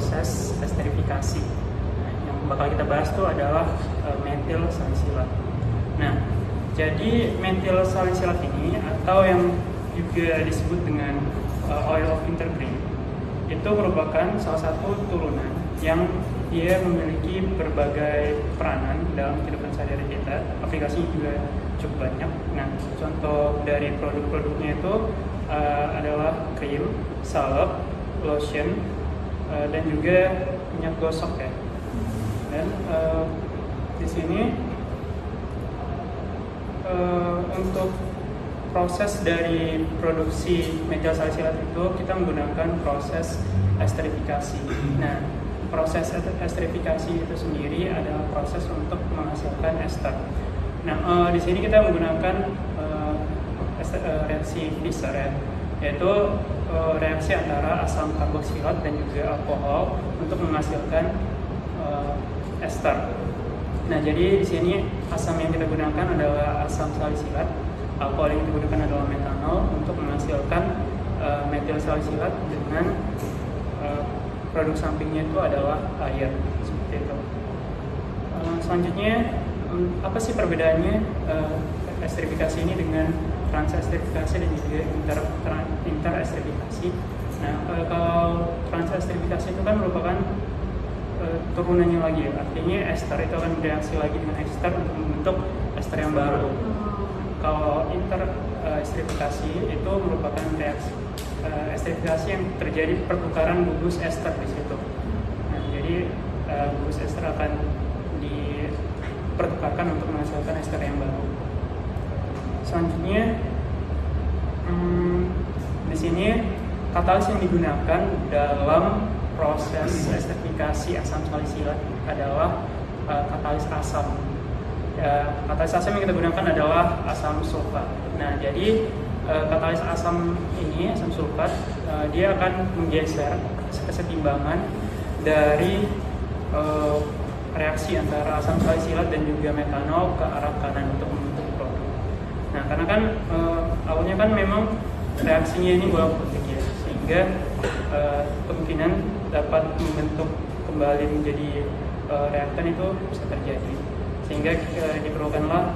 proses esterifikasi. Nah, yang bakal kita bahas tuh adalah metil salisilat. Nah, jadi metil salisilat ini atau yang juga disebut dengan oil of wintergreen itu merupakan salah satu turunan yang dia memiliki berbagai peranan dalam kehidupan sehari-hari kita. Aplikasinya juga cukup banyak. Nah, contoh dari produk-produknya itu adalah krim, salep, lotion, dan juga minyak gosok ya. Dan di sini untuk proses dari produksi metil salisilat itu kita menggunakan proses esterifikasi. Nah, proses esterifikasi itu sendiri adalah proses untuk menghasilkan ester. Nah, di sini kita menggunakan reaksi Fischer ya, yaitu reaksi antara asam karboksilat dan juga alkohol untuk menghasilkan ester. Nah, jadi di sini asam yang kita gunakan adalah asam salisilat, alkohol yang kita gunakan adalah metanol untuk menghasilkan metil salisilat dengan produk sampingnya itu adalah air seperti itu. Selanjutnya, apa sih perbedaannya esterifikasi ini dengan transesterifikasi dan juga interesterifikasi? Nah, kalau transesterifikasi itu kan merupakan turunannya lagi, artinya ester itu akan bereaksi lagi dengan ester untuk membentuk ester yang baru. Kalau interesterifikasi itu merupakan reaksi esterifikasi yang terjadi pertukaran gugus ester di situ. Nah, jadi gugus ester akan dipertukarkan untuk menghasilkan ester yang baru. Selanjutnya, di sini katalis yang digunakan dalam proses esterifikasi asam salisilat adalah katalis asam. Katalis asam yang kita gunakan adalah asam sulfat. Nah, jadi katalis asam ini, asam sulfat, dia akan menggeser kesetimbangan dari reaksi antara asam salisilat dan juga metanol ke arah kanan untuk membentuk produk. Nah, karena kan awalnya kan memang reaksinya ini bolak-balik ya, sehingga kemungkinan dapat membentuk kembali menjadi reaktan itu bisa terjadi, sehingga diperlukanlah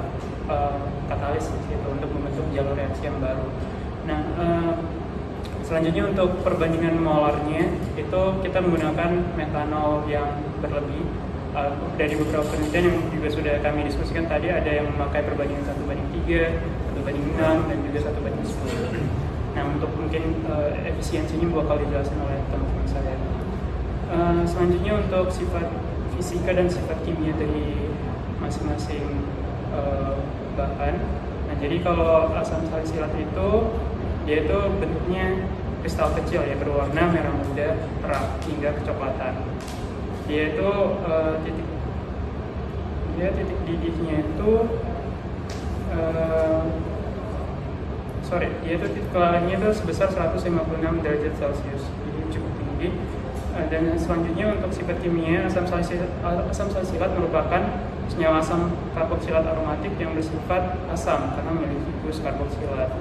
katalis itu untuk membentuk jalur reaksi yang baru. Nah, selanjutnya untuk perbandingan molarnya itu kita menggunakan metanol yang berlebih. Dari beberapa penelitian yang juga sudah kami diskusikan tadi, ada yang memakai perbandingan 1:3, 1:6, dan juga 1:10. Nah, untuk mungkin efisiensinya bakal dijelaskan oleh teman-teman saya. Selanjutnya untuk sifat fisika dan sifat kimia dari masing-masing bahan. Nah, jadi kalau asam salisilat itu dia itu bentuknya kristal kecil ya, berwarna merah muda, terang hingga kecoklatan. Dia itu titik didihnya itu dia itu titik kelalaiannya itu sebesar 156 derajat Celcius, jadi cukup tinggi. Dan selanjutnya untuk sifat kimia, asam salisilat merupakan senyawa asam karboksilat aromatik yang bersifat asam karena memiliki gus karboksilat.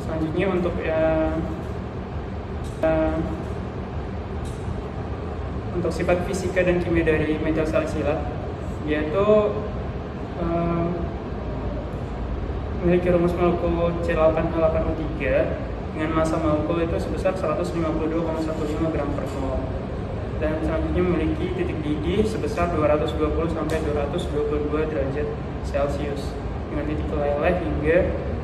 Selanjutnya untuk untuk sifat fisika dan kimia dari metil salisilat, yaitu memiliki rumus molekul C8H8O3 dengan massa molekul itu sebesar 152,15 gram per mol. Dan selanjutnya memiliki titik didih sebesar 220 sampai 222 derajat Celcius dengan titik keleleh hingga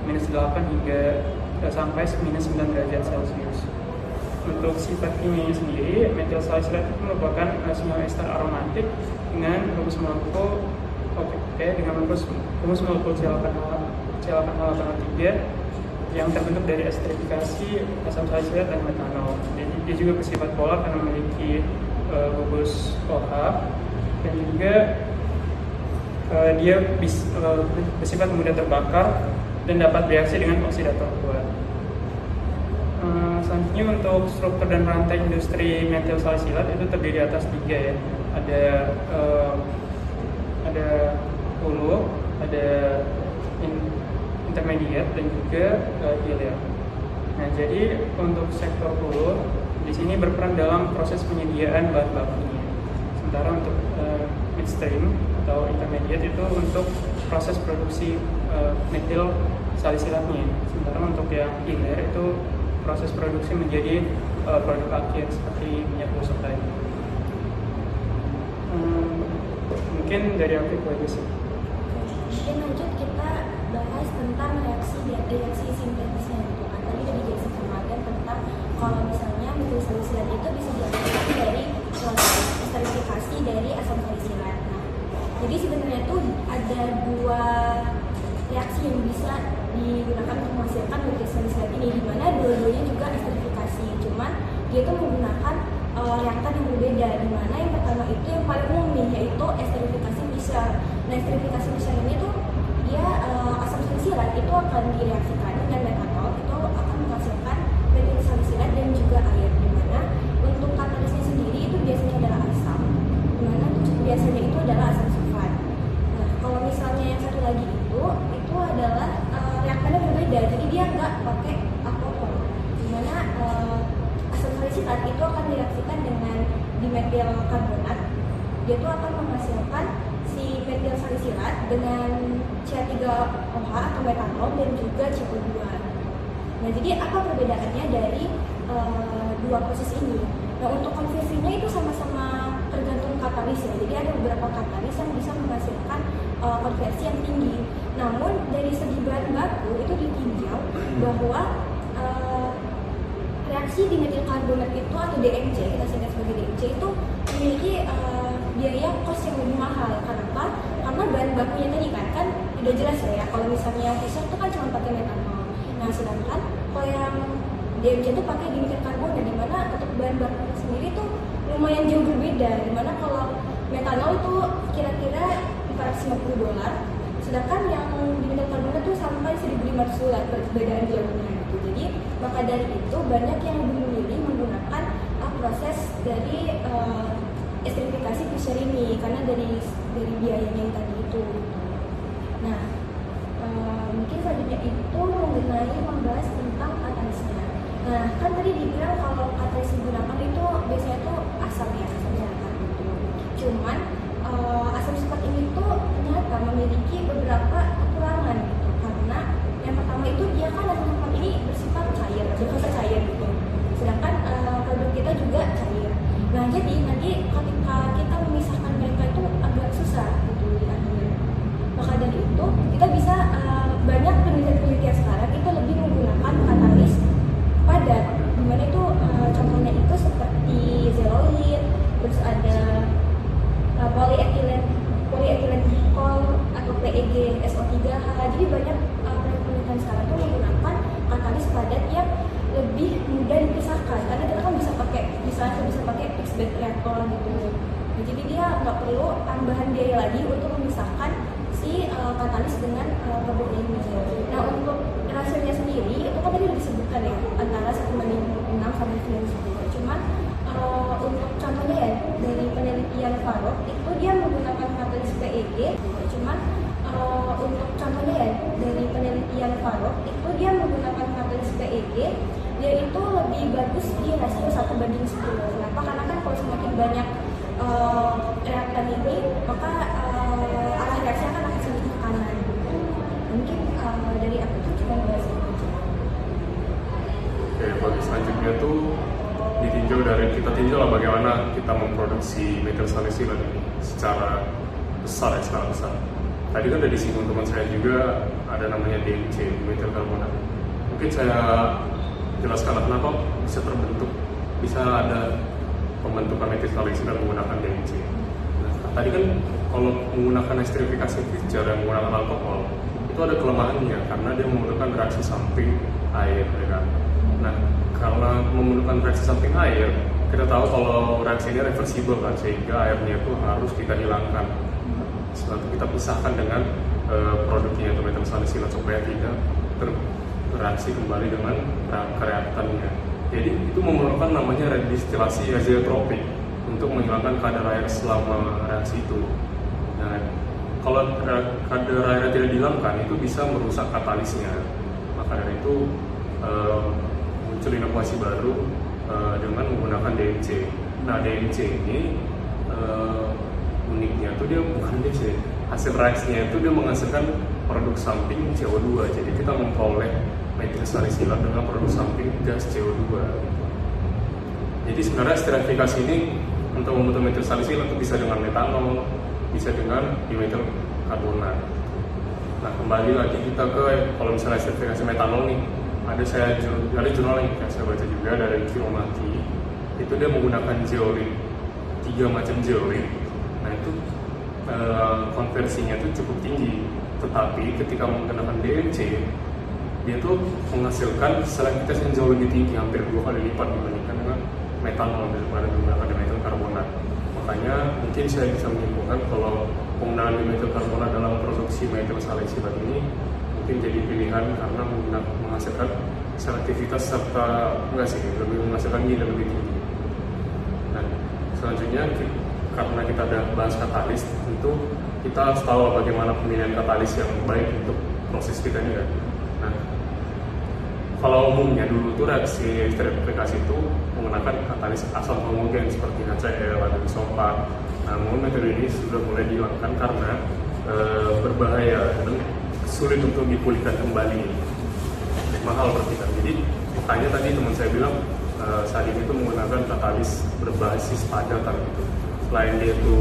-8 hingga sampai -9 derajat Celcius. Untuk sifat kimianya sendiri, metil salisilat itu merupakan senyawa ester aromatik dengan rumus molekul C8H8O3 yang terbentuk dari esterifikasi asam salisilat dan metanol. Jadi dia juga bersifat polar karena memiliki gugus OH, dan juga dia bersifat mudah terbakar dan dapat bereaksi dengan oksidator kuat. Selanjutnya untuk struktur dan rantai industri metil salisilat itu terdiri atas 3 ya. Ada hulu, ada intermediate dan juga hilir. Nah, jadi untuk sektor hulu di sini berperan dalam proses penyediaan bahan bakunya. Sementara untuk midstream atau intermediate itu untuk proses produksi metil salisilatnya. Sementara untuk yang hilir itu proses produksi menjadi produk akhir seperti minyak gosok tadi. Mungkin dari aku itu aja sih. Mungkin lanjut kita bahas tentang reaksi sintetisnya gitu kan. Tadi udah dijelasin sama Agan tentang kalau misalnya metil salisilat itu bisa dihasilkan dari proses esterifikasi dari asam salisilat. Nah, jadi sebenarnya tuh ada dua reaksi yang bisa digunakan untuk menghasilkan metil salisilat ini, di mana dua-duanya juga esterifikasi. Cuman dia tuh menggunakan reaktan yang berbeda, di mana yang pertama itu yang paling umum nih, yaitu esterifikasi Fischer. Nah, esterifikasi Fischer ini tuh dia asam salisilat itu akan direaksikan dengan metanol, itu akan menghasilkan metil salisilat dan juga air, di mana untuk katalisnya sendiri itu biasanya adalah asam, di mana biasanya itu adalah asam sulfat. Nah, kalau misalnya yang satu lagi itu adalah reaktannya berbeda, jadi dia nggak pakai alkohol, di mana asam salisilat itu akan direaksikan dengan dimetil karbonat. Dia tuh akan menghasilkan si metil salisilat dengan CH3OH atau metanol dan juga CO2. Nah, jadi apa perbedaannya dari dua proses ini? Nah, untuk konversinya itu sama-sama tergantung katalis ya. Jadi ada beberapa katalis yang bisa menghasilkan konversi yang tinggi. Namun dari segi bahan baku itu ditinjau bahwa reaksi dimetil karbonat itu atau DMC, kita singkat sebagai DMC, itu memiliki biaya cost yang lebih mahal. Kenapa? Karena bahan bakunya tadi kan udah jelas ya. Kalau misalnya yang Fischer itu kan cuma pakai metanol. Nah, sedangkan kalau yang DMC itu pakai dimetil karbonat, di mana untuk bahan bakunya sendiri tuh lumayan jauh berbeda. Di mana kalau metanol itu kira-kira $450, sedangkan yang dimetil karbonat tuh sampai $1.500 perbedaan jauhnya gitu. Jadi maka dari itu banyak yang lebih memilih menggunakan proses dari esterifikasi Fischer ini karena dari biayanya yang tadi itu. Nah, mungkin selanjutnya itu mengenai membahas tentang katalisnya. Nah, kan tadi dibilang kalau katalis digunakan itu biasanya tuh asam ya, asam sulfat gitu. Cuman asam sulfat ini tuh ternyata memiliki beberapa kekurangan gitu, karena yang pertama itu dia kan asam sulfat ini bersifat cair gitu. Sedangkan produk kita juga cair. Nah, jadi nanti ketika kita memisahkan mereka itu agak susah gitu di akhir. Maka dari itu kita bisa banyak penelitian sekarang itu lebih menggunakan katalis padat, dimana itu contohnya itu seperti zeolite, terus ada polyethylene glycol atau PEG SO3H. Jadi banyak penelitian sekarang itu menggunakan katalis padat yang lebih mudah dipisahkan, karena kita kan bisa pakai fixed bed reaktor gitu. Nah, jadi dia nggak perlu tambahan biaya lagi untuk memisahkan si katalis dengan produk ini. Nah, untuk hasilnya sendiri itu kan tadi udah disebutkan ya, antara 1:6 sampai 9:10. Cuman untuk contohnya ya dari penelitian Farok itu dia menggunakan katalis PEG. Cuman untuk contohnya ya dari penelitian Farok itu dia menggunakan katalis PEG, dia itu lebih bagus di rasio 1:10. Kenapa? Karena kan kalau semakin banyak reaktan ini, maka arah reaksi akan sedikit ke kanan. Mungkin dari aku tuh cuma bahas itu. Oke, bagi selanjutnya tuh kita tinjau lah bagaimana kita memproduksi metil salisilat ini secara besar. Tadi kan dari singgung teman saya juga ada namanya DMC, metil karbonat. Mungkin saya jelaskan kenapa bisa ada pembentukan metil salisilat menggunakan DMC. Nah, tadi kan kalau menggunakan esterifikasi Fischer yang menggunakan alkohol itu ada kelemahannya karena dia membutuhkan reaksi samping air, ya kan? Nah, karena membutuhkan reaksi samping air, kita tahu kalau reaksi ini reversibel kan, sehingga airnya itu harus kita hilangkan. Setelah kita pisahkan dengan produknya atau metil salisilat supaya tidak bereaksi kembali dengan reaktannya. Jadi itu memerlukan namanya redistilasi azeotropik untuk menghilangkan kadar air selama reaksi itu. Nah, kalau kadar air tidak dihilangkan itu bisa merusak katalisnya. Maka dari itu muncul inovasi baru dengan menggunakan DMC. Nah, DMC ini uniknya tuh dia bukan DMC, hasil reaksinya itu dia menghasilkan produk samping CO2. Jadi kita memperoleh metil salisilat dengan produk samping gas CO2. Jadi sebenarnya esterifikasi ini untuk membentuk metil salisilat itu bisa dengan metanol, bisa dengan dimetil karbonat. Nah, kembali lagi kita ke kalau misalnya esterifikasi metanol nih, ada jurnal yang saya baca juga dari Kiromaki. Itu dia menggunakan zeolite, 3 macam zeolite. Nah, itu konversinya itu cukup tinggi. Tetapi ketika menggunakan DMC, dia tuh menghasilkan selektivitas yang jauh lebih tinggi, hampir 2 kali lipat dibandingkan dengan metanol daripada menggunakan dimetil karbonat. Makanya mungkin saya bisa menyimpulkan kalau penggunaan dimetil karbonat dalam produksi metil salisilat ini mungkin jadi pilihan karena menghasilkan selektivitas serta lebih menghasilkan nilai lebih tinggi. Nah, selanjutnya karena kita udah bahas katalis, tentu kita harus tahu bagaimana pemilihan katalis yang baik untuk proses kita ini kan. Nah, kalau umumnya dulu tuh reaksi esterifikasi itu menggunakan katalis asam homogen seperti HCl atau isopat. Namun metode ini sudah mulai dihilangkan karena berbahaya dan sulit untuk dipulihkan kembali, mahal berarti. Jadi makanya tadi teman saya bilang saat ini itu menggunakan katalis berbasis padatan gitu. Selain dia itu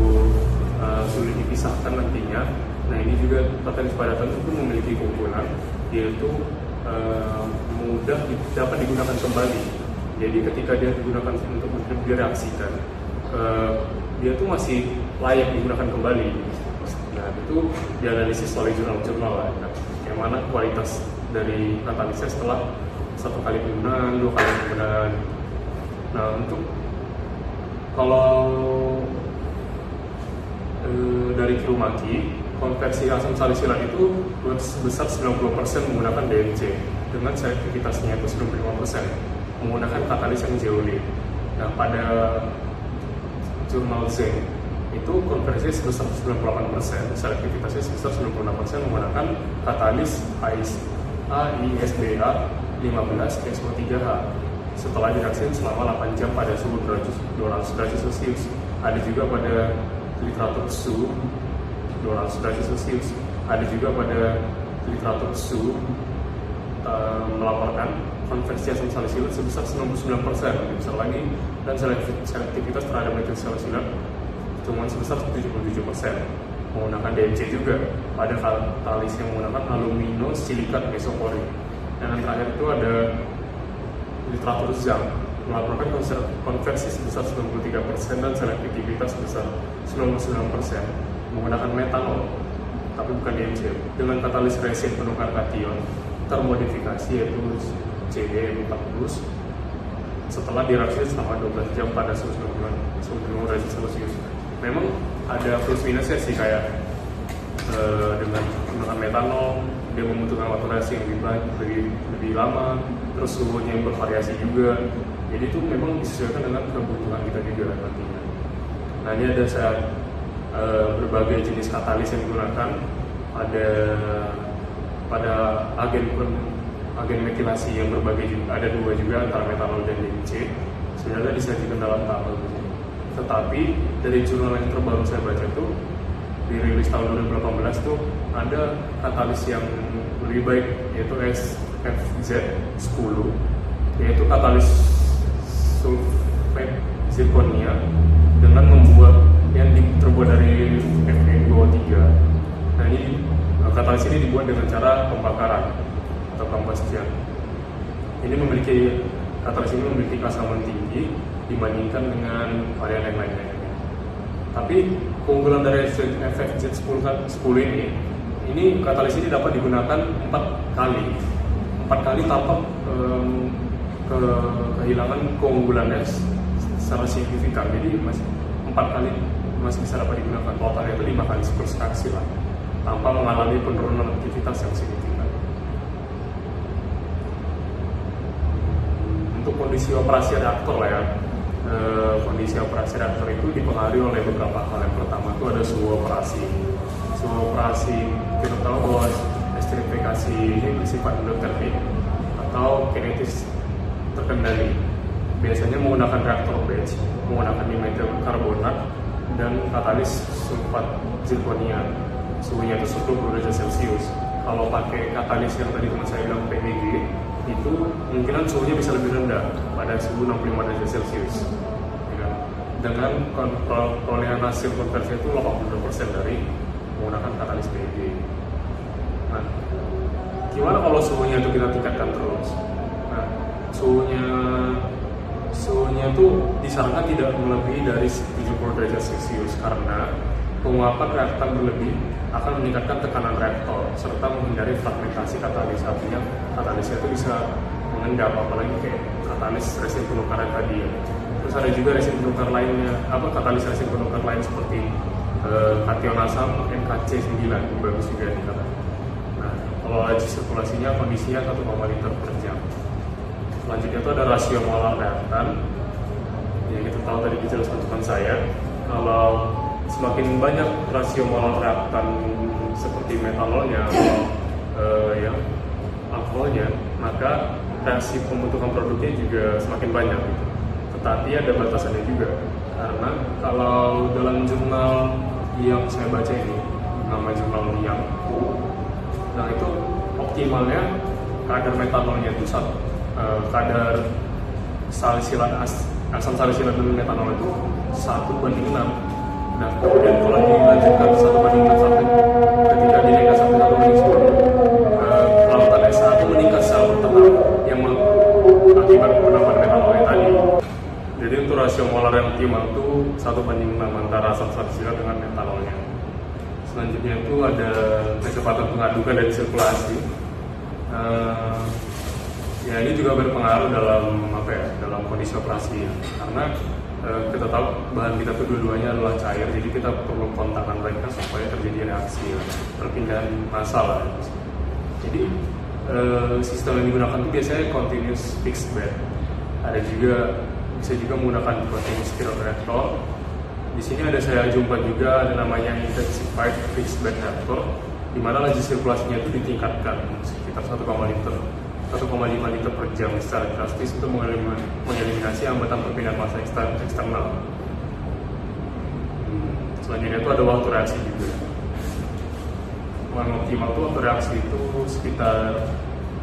sulit dipisahkan nantinya, nah ini juga katalis padatan itu memiliki keunggulan, dia itu mudah dapat digunakan kembali. Jadi ketika dia digunakan untuk direaksikan, dia tuh masih layak digunakan kembali. Nah, itu dianalisis oleh jurnal-jurnal lah, yang mana kualitas dari katalisnya setelah 1 kali penggunaan, 2 kali penggunaan. Nah, untuk kalau dari Kiromaki, konversi asam salisilat itu sebesar 90% menggunakan DMC dengan selektivitasnya itu 95% menggunakan katalis yang zeolite. Nah, pada jurnal Zinc itu konversinya sebesar 98%, selektivitasnya sebesar 96% menggunakan katalis AISBA 15 SO3H setelah direaksikan selama 8 jam pada suhu 200 derajat Celcius. Ada juga pada literatur SU 200 derajat Celcius. Ada juga pada literatur SU melaporkan konversi asam salisilat sebesar 99%, lebih besar lagi, dan selektivitas terhadap metil salisilat cuma sebesar 77% menggunakan DMC juga pada katalis yang menggunakan aluminosilikat mesoporin. Dan yang terakhir itu ada literatur Zhang melaporkan konversi sebesar 93% dan selektivitas sebesar 99% menggunakan metanol tapi bukan DMC dengan katalis resin penukar kation termodifikasi yaitu Ce40 setelah direaksi selama 12 jam pada suhu 90 derajat Celcius. Memang ada plus minusnya sih, kayak dengan menggunakan metanol dia membutuhkan waktu reaksi yang lebih lama, terus suhunya yang bervariasi juga. Jadi itu memang disesuaikan dengan kebutuhan kita juga nantinya. Nah, ini ada berbagai jenis katalis yang digunakan. Ada pada agen metilasi yang berbagai juga, ada 2 juga antara metanol dan DMC. Sebenarnya disajikan dalam tabel. Tetapi dari jurnal yang terbaru saya baca itu dirilis tahun 2018 tuh ada katalis yang lebih baik, yaitu SFZ10, yaitu katalis sulfat zirconia dengan membuat yang terbuat dari Fe2O3. Nah, ini katalis ini dibuat dengan cara pembakaran atau combustion. Katalis ini memiliki keasaman tinggi dibandingkan dengan varian yang lainnya. Tapi keunggulan dari FFZ10 ini katalis ini dapat digunakan 4 kali tanpa kehilangan keunggulannya secara signifikan. Jadi masih 4 kali masih bisa dapat digunakan. Totalnya itu 5 kali sekali lah, tanpa mengalami penurunan aktivitas yang signifikan. Untuk kondisi operasi reaktor lah ya, kondisi operasi reaktor itu dipengaruhi oleh beberapa hal. Yang pertama itu ada suhu operasi. Suhu operasi kita tahu bahwa esterifikasi ini bersifat endotermik atau kinetis terkendali. biasanya menggunakan reaktor batch, menggunakan dimetil karbonat dan katalis sulfat zirkonia. Suhunya itu 10 derajat Celcius. Kalau pakai katalis yang tadi teman saya bilang PEG, itu kemungkinan suhunya bisa lebih rendah pada suhu 65 derajat Celcius. Ya, dengan perolehan hasil konversi itu 82% dari menggunakan katalis PEG. Nah, gimana kalau suhunya itu kita tingkatkan terus? Nah, suhunya itu disarankan tidak melebihi dari 70 derajat Celcius karena penguapan reaktan berlebih akan meningkatkan tekanan reaktor serta menghindari fragmentasi katalis. Artinya katalisnya itu bisa mengendap, apalagi kayak katalis resin penukar yang tadi ya. Terus ada juga resin penukar lainnya, katalis resin penukar lain seperti kation asam NKC9, bagus juga dikatakan. Nah, kalau laju sirkulasinya kondisinya 1,5 liter per jam. Selanjutnya itu ada rasio molar reaktan. Ya, kita tahu tadi dijelaskan teman saya, kalau semakin banyak rasio molar reaktan seperti metanolnya atau alkoholnya, maka reaksi pembentukan produknya juga semakin banyak gitu. Tetapi ada batasannya juga, karena kalau dalam jurnal yang saya baca ini, nama jurnal Yang, nah itu optimalnya kadar metanolnya itu kadar salisilat asam salisilat dan metanol itu 1:6. Nah, kemudian kalau dilanjutkan 1:6 sampai ketika dinaikkan sampai 1:10, kelautan SH itu meningkat secara bertahap yang akibat penambahan metanolnya tadi. Jadi untuk rasio molar yang optimal itu 1:6 antara asam salisilat dengan metanolnya. Selanjutnya itu ada kecepatan pengadukan dari sirkulasi. Ya ini juga berpengaruh dalam kondisi operasi ya. Karena kita tahu bahan kita itu dua-duanya adalah cair, jadi kita perlu kontakan mereka supaya terjadi reaksi perpindahan massal lah. Jadi sistem yang digunakan itu biasanya continuous fixed bed. Bisa juga menggunakan continuous spiral reactor. Di sini saya jumpa juga ada namanya intensified fixed bed reactor, di mana laju sirkulasinya itu ditingkatkan sekitar 1,5 liter per jam secara drastis untuk mengeliminasi hambatan perpindahan massa eksternal. Selanjutnya itu ada waktu reaksi juga. Yang optimal itu waktu reaksi itu sekitar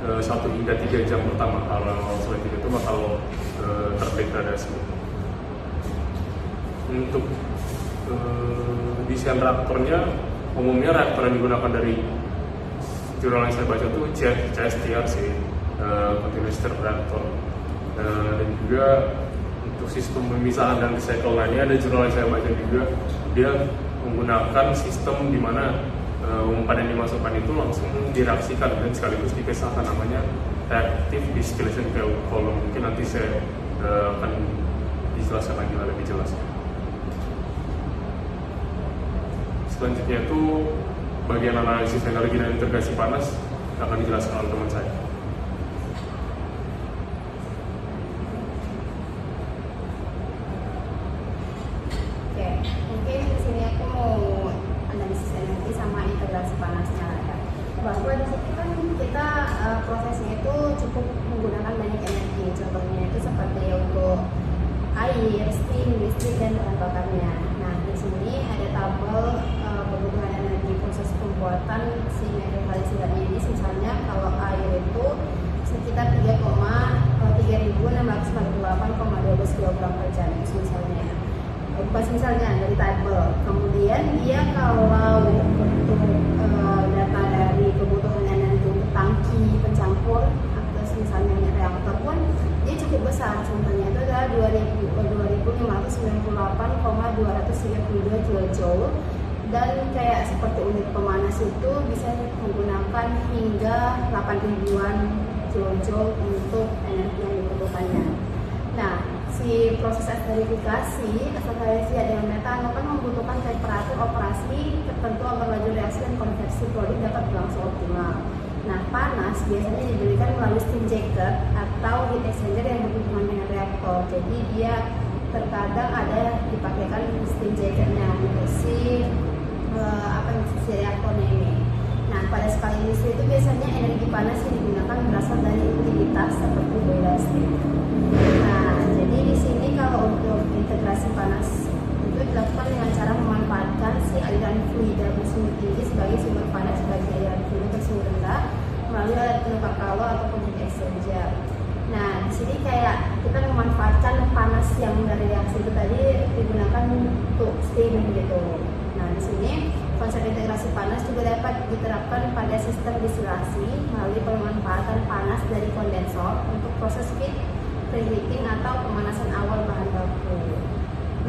1 hingga 3 jam pertama, kalau selanjutnya itu bakal terdegradasi. Untuk desain reaktornya, umumnya reaktor yang digunakan dari jurnal yang saya baca itu CSTR sih, continuous stirred reactor. Dan juga untuk sistem pemisahan dan recycle lainnya, ada jurnal yang saya baca juga, dia menggunakan sistem di mana umpan yang dimasukkan itu langsung direaksikan dan sekaligus dipisahkan, namanya reactive distillation column. Mungkin nanti saya akan dijelaskan lagi lebih jelas. Selanjutnya itu bagian analisis energi dan integrasi panas akan dijelaskan oleh teman saya. Oke, mungkin di sini aku mau analisis energi sama integrasi panasnya ya. Bahwa di sini kan kita prosesnya itu cukup menggunakan banyak energi. Contohnya itu seperti untuk air, steam, listrik, dan bahan bakarnya. Nah, di sini ada tabel kebutuhan energi proses pembuatan si metil salisilatnya ini. Misalnya kalau air itu sekitar 3.648,12 kg per jam misalnya. Bukan misalnya dari tabel. Kemudian dia kalau untuk data dari kebutuhan energi untuk tangki pencampur atau misalnya reaktor pun dia cukup besar. Contohnya itu adalah 2.598,232 kilojoule. Dan kayak seperti unit pemanas itu bisa menggunakan hingga 8.000-an kilojoule untuk energi yang dibutuhkannya. Nah, si proses esterifikasi dengan metanol kan membutuhkan temperatur operasi tertentu agar laju reaksi dan konversi produk dapat berlangsung optimal. Nah, panas biasanya diberikan melalui steam jacket atau heat exchanger yang berhubungan dengan reaktor. Jadi dia terkadang ada dipakaikan steam jacketnya untuk si reaktornya ini. Nah, pada skala industri itu biasanya energi panas yang digunakan berasal dari utilitas seperti boiler steam. Nah, jadi itu dilakukan dengan cara memanfaatkan si aliran fluida bersumber tinggi sebagai sumber panas bagi aliran fluida bersumber rendah melalui alat penukar kalo ataupun heat exchanger. Nah, di sini kayak kita memanfaatkan panas yang dari reaksi itu tadi digunakan untuk steam gitu. Nah, di sini konsep integrasi panas juga dapat diterapkan pada sistem distilasi melalui pemanfaatan panas dari kondensor untuk proses feed, preheating atau pemanasan awal bahan baku.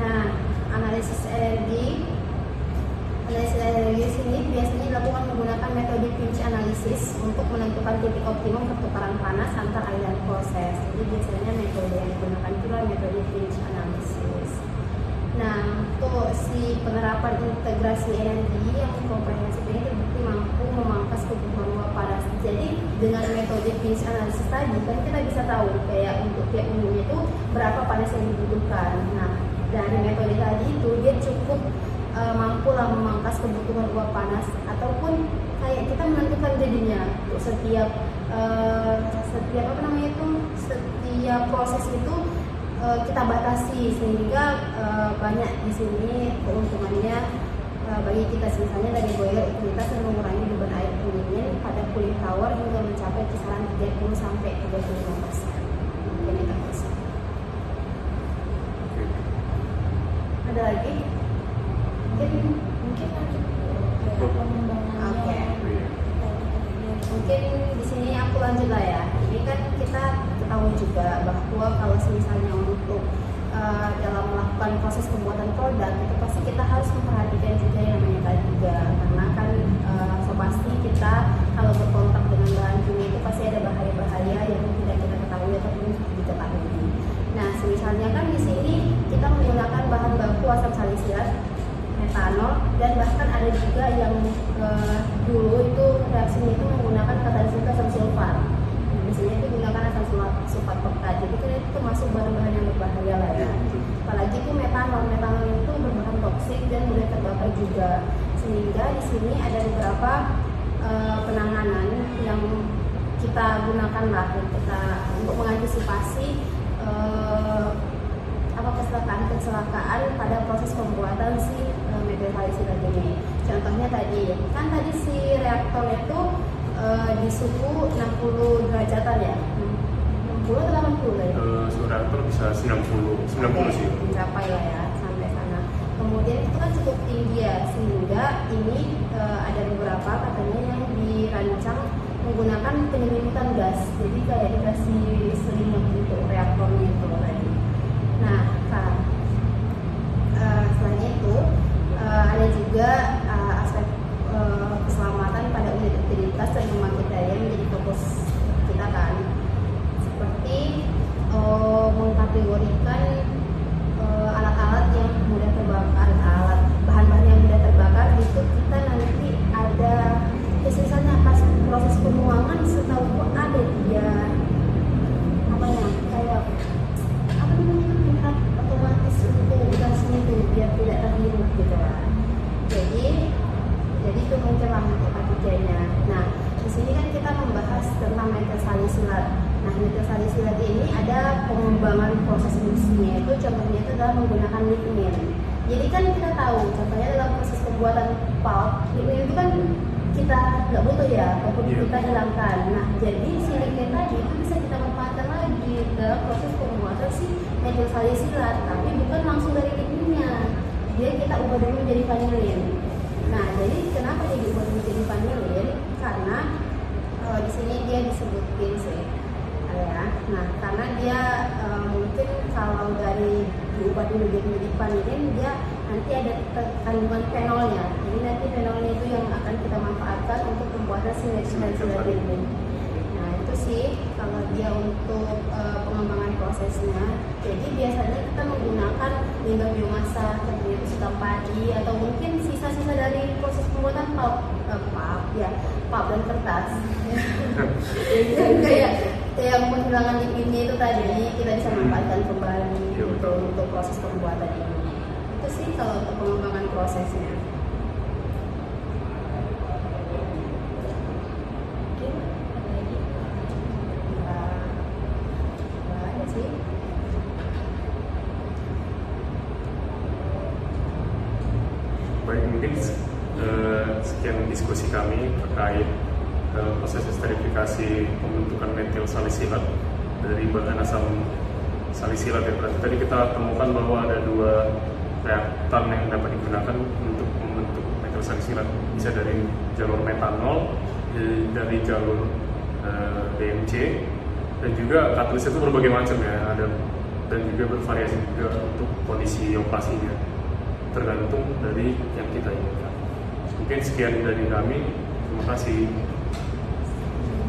Nah, analisis energi sini biasanya dilakukan menggunakan metode pinch analysis untuk menentukan titik optimum pertukaran panas antar aliran proses. Jadi biasanya metode yang digunakan itu adalah metode pinch analysis. Nah, untuk si penerapan integrasi energi yang komprehensif ini terbukti mampu memangkas kebutuhan uap panas. Jadi dengan metode pinch analysis tadi kan kita bisa tahu kayak untuk tiap unitnya itu berapa panas yang dibutuhkan. Nah, dari metode tadi itu dia cukup mampu lah memangkas kebutuhan uap panas ataupun kayak kita menentukan jadinya untuk setiap setiap proses itu kita batasi sehingga banyak di sini keuntungannya bagi kita, misalnya dari boiler utilitas yang mengurangi beban air pendingin pada cooling tower hingga mencapai kisaran 30 sampai 35%. Ada lagi? Mungkin lanjut ke pengembangannya. Oke. Mungkin di sini aku lanjut lah ya. Ini kan kita ketahui juga bahwa kalau misalnya untuk dalam melakukan proses pembuatan produk itu pasti kita harus memperhatikan juga yang namanya tadi juga, karena kan so pasti kita kalau berkontak dengan bahan kimia itu pasti ada bahaya-bahaya yang tidak kita ketahui ataupun diketahui. Nah, misalnya kan di sini kita menggunakan bahan baku asam salisilat, metanol, dan bahkan ada juga yang dulu itu reaksinya itu menggunakan katalisis asam sulfat. Biasanya itu menggunakan asam sulfat pekat. Jadi kan itu termasuk bahan-bahan yang berbahaya lah ya. Apalagi itu metanol itu berbahan toksik dan mudah terbakar juga. Sehingga di sini ada beberapa penanganan yang kita gunakan lah untuk mengantisipasi kecelakaan pada proses pembuatan si metil salisilat ini. Contohnya tadi si reaktor itu di suhu 60 derajatan ya, 60 atau 80 ya? Suhu reaktor bisa 90 sih. Mencapai lah ya sampai sana. Kemudian itu kan cukup tinggi ya, sehingga ini ada beberapa katanya yang dirancang menggunakan penyelimutan gas. Jadi kayak dikasih selimut gitu reaktornya itu tadi. Nah, selain itu ada juga aspek keselamatan pada unit utilitas dan pembangkit daya menjadi fokus kita kan, seperti mengkategorikan alat-alat yang mudah terbakar, bahan-bahan yang mudah terbakar itu kita nanti ada misalnya pas proses pembuangan setahu ada dia kayak tingkat otomatis untuk gasnya itu biar tidak terhirup gitu lah. Jadi itu mencelah untuk K3-nya. Nah, di sini kan kita membahas tentang metil salisilat. Nah, metil salisilat ini ada pengembangan proses industrinya itu, contohnya itu adalah menggunakan lignin. Jadi kan kita tahu, contohnya dalam proses pembuatan pulp, lignin itu kan kita nggak butuh ya, ataupun kita hilangkan. Nah, jadi si lignin tadi itu bisa kita manfaatkan lagi dalam proses pembuatan si metil salisilat, tapi bukan langsung dari ligninnya. Dia kita ubah dulu menjadi vanilin. Nah, jadi kenapa dia diubah menjadi vanilin? Karena di sini dia disebutin sih, ya. Nah, karena dia mungkin kalau dari diubah dulu menjadi vanilin, dia nanti ada kandungan fenolnya. Jadi nanti fenolnya itu yang akan kita manfaatkan untuk pembuatan salisilat ini. Nah, itu sih kalau dia untuk pengembangan prosesnya. Jadi biasanya kita menggunakan limbah biomasa, seperti itu sudah padi atau mungkin sisa-sisa dari proses pembuatan pulp dan kertas. kayak penghilanggan ligninnya itu tadi kita bisa manfaatkan kembali untuk proses pembuatan ini. Itu sih kalau untuk pengembangan prosesnya. mungkin sekian diskusi kami terkait proses esterifikasi pembentukan metil salisilat dari bahan asam salisilat. Ya, berarti tadi kita temukan bahwa ada 2 reaktan yang dapat digunakan untuk membentuk metil salisilat, bisa dari jalur metanol, dari jalur DMC, dan juga katalis itu berbagai macam ya, ada dan juga bervariasi juga untuk kondisi operasinya, tergantung dari yang kita inginkan. Mungkin sekian dari kami, terima kasih.